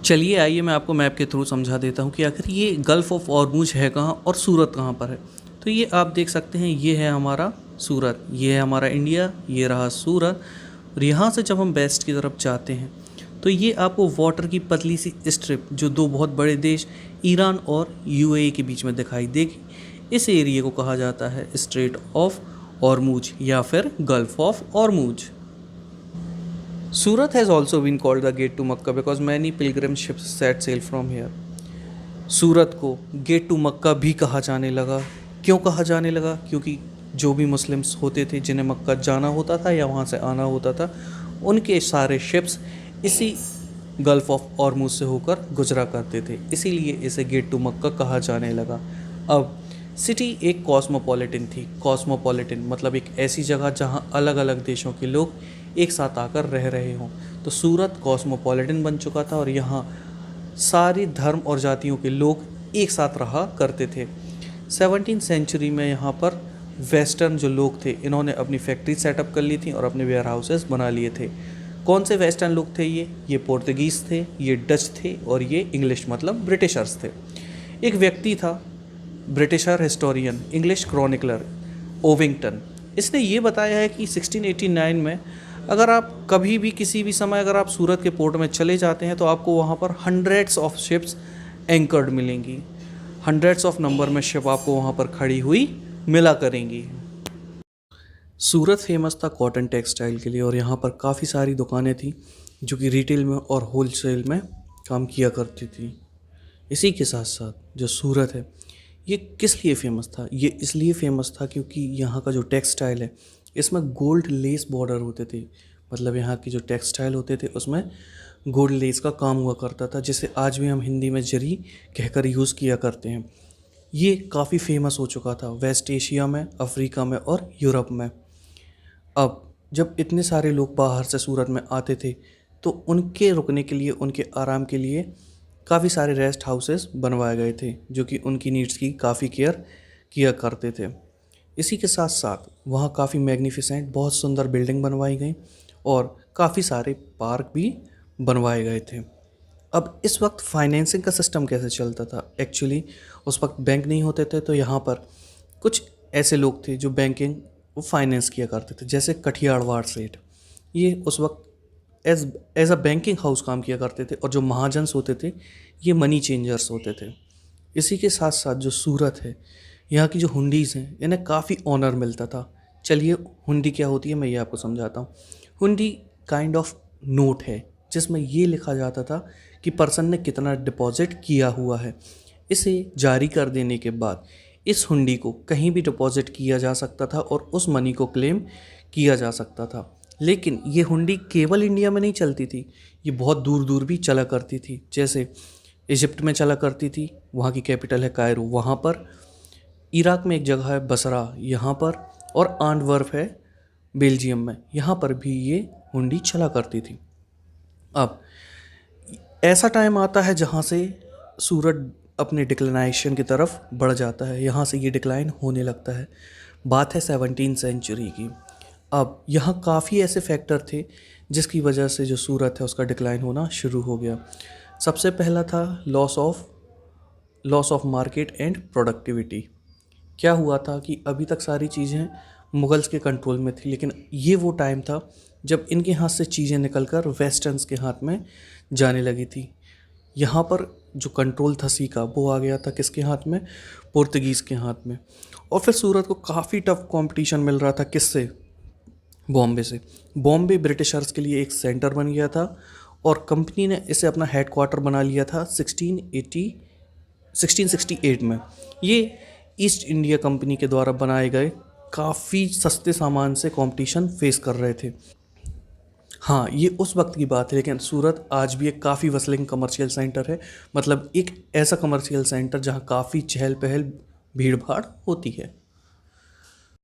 चलिए आइए मैं आपको मैप के थ्रू समझा देता हूँ कि आखिर ये गल्फ़ ऑफ ऑरमुज़ है कहाँ और सूरत कहाँ पर है। तो ये आप देख सकते हैं, ये है हमारा सूरत, ये है हमारा इंडिया, ये रहा सूरत। और यहाँ से जब हम वेस्ट की तरफ जाते हैं तो ये आपको वाटर की पतली सी स्ट्रिप जो दो बहुत बड़े देश ईरान और यूएई के बीच में दिखाई देगी। इस एरिया को कहा जाता है स्ट्रेट ऑफ ऑरमुज़ या फिर gulf of Hormuz. Surat has also been called the gate to Makkah because many pilgrim ships set sail from here. सूरत को गेट टू मक्का भी कहा जाने लगा। क्यों कहा जाने लगा? क्योंकि जो भी मुस्लिम्स होते थे जिन्हें मक्का जाना होता था या वहाँ से आना होता था, उनके सारे शिप्स इसी गल्फ़ ऑफ ऑरमुज़ से होकर गुजरा करते थे, इसीलिए इसे गेट टू मक्का कहा जाने लगा। अब सिटी एक कॉस्मोपॉलिटन थी। कॉस्मोपॉलिटन मतलब एक ऐसी जगह जहाँ अलग अलग देशों के लोग एक साथ आकर रह रहे हों। तो सूरत कॉस्मोपॉलिटन बन चुका था और यहाँ सारी धर्म और जातियों के लोग एक साथ रहा करते थे। 17वीं सेंचुरी में यहाँ पर वेस्टर्न जो लोग थे, इन्होंने अपनी फैक्ट्री सेटअप कर ली थी और अपने वेयर हाउसेस बना लिए थे। कौन से वेस्टर्न लोग थे ये पोर्तुगीज़ थे, ये डच थे और ये इंग्लिश मतलब ब्रिटिशर्स थे। एक व्यक्ति था ब्रिटिशर हिस्टोरियन, इंग्लिश क्रॉनिकलर ओविंगटन। इसने ये बताया है कि 1689 में अगर आप कभी भी किसी भी समय अगर आप सूरत के पोर्ट में चले जाते हैं तो आपको वहाँ पर हंड्रेड्स ऑफ शिप्स एंकर्ड मिलेंगी। हंड्रेड्स ऑफ नंबर में शिप आपको वहाँ पर खड़ी हुई मिला करेंगी। सूरत फेमस था कॉटन टेक्सटाइल के लिए और यहाँ पर काफ़ी सारी दुकानें थी जो कि रिटेल में और होलसेल में काम किया करती थी। इसी के साथ साथ जो सूरत है ये किस लिए फ़ेमस था? ये इसलिए फ़ेमस था क्योंकि यहाँ का जो टेक्सटाइल है इसमें गोल्ड लेस बॉर्डर होते थे। मतलब यहाँ की जो टेक्सटाइल होते थे उसमें गोल्ड लेस का काम हुआ करता था, जिसे आज भी हम हिंदी में जरी कहकर यूज़ किया करते हैं। ये काफ़ी फेमस हो चुका था वेस्ट एशिया में, अफ्रीका में और यूरोप में। अब जब इतने सारे लोग बाहर से सूरत में आते थे तो उनके रुकने के लिए, उनके आराम के लिए काफ़ी सारे रेस्ट हाउसेस बनवाए गए थे जो कि उनकी नीड्स की काफ़ी केयर किया करते थे। इसी के साथ साथ वहाँ काफ़ी मैग्निफिसेंट बहुत सुंदर बिल्डिंग बनवाई गई और काफ़ी सारे पार्क भी बनवाए गए थे। अब इस वक्त फाइनेंसिंग का सिस्टम कैसे चलता था? एक्चुअली उस वक्त बैंक नहीं होते थे, तो यहाँ पर कुछ ऐसे लोग थे जो बैंकिंग वो फाइनेंस किया करते थे, जैसे कठियाड़वाड़ सेठ। ये उस वक्त एज अ बैंकिंग हाउस काम किया करते थे और जो महाजन्स होते थे ये मनी चेंजर्स होते थे। इसी के साथ साथ जो सूरत है, यहाँ की जो हुंडीज़ हैं इन्हें काफ़ी ऑनर मिलता था। चलिए हुंडी क्या होती है मैं ये आपको समझाता हूँ। हुंडी काइंड ऑफ नोट है जिसमें ये लिखा जाता था कि पर्सन ने कितना डिपॉजिट किया हुआ है। इसे जारी कर देने के बाद इस हुंडी को कहीं भी डिपॉजिट किया जा सकता था और उस मनी को क्लेम किया जा सकता था। लेकिन ये हुंडी केवल इंडिया में नहीं चलती थी, ये बहुत दूर दूर भी चला करती थी। जैसे इजिप्ट में चला करती थी, वहाँ की कैपिटल है कायरो, वहाँ पर। इराक में एक जगह है बसरा, यहाँ पर। और एंटवर्प है बेल्जियम में, यहाँ पर भी ये हुंडी चला करती थी। अब ऐसा टाइम आता है जहाँ से सूरत अपने डिक्लाइनेशन की तरफ बढ़ जाता है, यहाँ से ये डिक्लाइन होने लगता है। बात है 17वीं सेंचुरी की। अब यहाँ काफ़ी ऐसे फैक्टर थे जिसकी वजह से जो सूरत है उसका डिक्लाइन होना शुरू हो गया। सबसे पहला था loss of market and productivity. क्या हुआ था कि अभी तक सारी चीज़ें मुगल्स के कंट्रोल में थी, लेकिन ये वो टाइम था जब इनके हाथ से चीज़ें निकलकर वेस्टर्न्स के हाथ में जाने लगी थी। यहाँ पर जो कंट्रोल था सी का, वो आ गया था किसके हाथ में? पोर्तुगीज़ के हाथ में। और फिर सूरत को काफ़ी टफ कंपटीशन मिल रहा था, किससे? बॉम्बे से। बॉम्बे ब्रिटिशर्स के लिए एक सेंटर बन गया था और कंपनी ने इसे अपना हेडक्वार्टर बना लिया था 1668 में। ये ईस्ट इंडिया कंपनी के द्वारा बनाए गए काफ़ी सस्ते सामान से कंपटीशन फेस कर रहे थे। हाँ, ये उस वक्त की बात है, लेकिन सूरत आज भी एक काफ़ी वसलिंग कमर्शियल सेंटर है। मतलब एक ऐसा कमर्शियल सेंटर जहाँ काफ़ी चहल पहल भीड़ भाड़ होती है।